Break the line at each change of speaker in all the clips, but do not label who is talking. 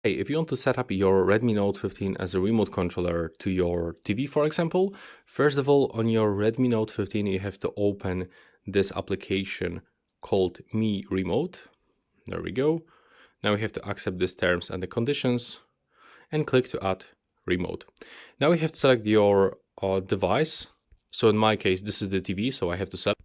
Hey, if you want to set up your Redmi Note 15 as a remote controller to your TV, for example, first of all, on your Redmi Note 15, you have to open this application called Mi Remote. There we go. Now we have to accept these terms and the conditions and click to add remote. Now we have to select your device. So in my case, this is the TV, so I have to select.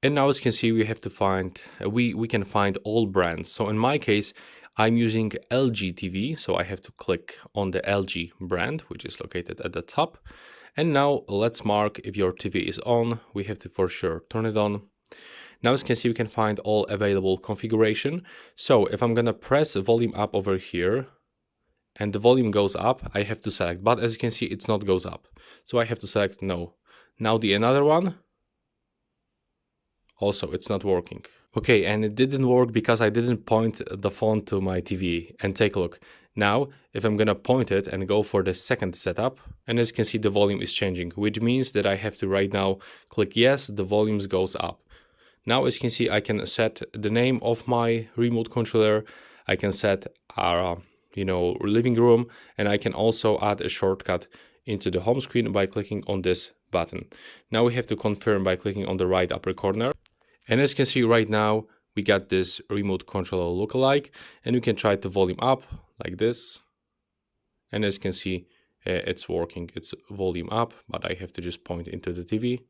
And now as you can see, we have to find, we can find all brands. So in my case, I'm using LG TV, so I have to click on the LG brand, which is located at the top. And now let's mark if your TV is on. We have to for sure turn it on. Now as you can see, we can find all available configuration. So if I'm gonna press volume up over here and the volume goes up, I have to select, but as you can see, it's not goes up. So I have to select no. Now the another one, also it's not working. Okay, and it didn't work because I didn't point the phone to my TV. And take a look. Now, if I'm gonna point it and go for the second setup, and as you can see, the volume is changing, which means that I have to right now click yes, the volumes goes up. Now, as you can see, I can set the name of my remote controller. I can set our, living room, and I can also add a shortcut into the home screen by clicking on this button. Now we have to confirm by clicking on the right upper corner. And as you can see right now, we got this remote controller lookalike, and we can try to volume up like this. And as you can see, it's working, it's volume up, but I have to just point into the TV.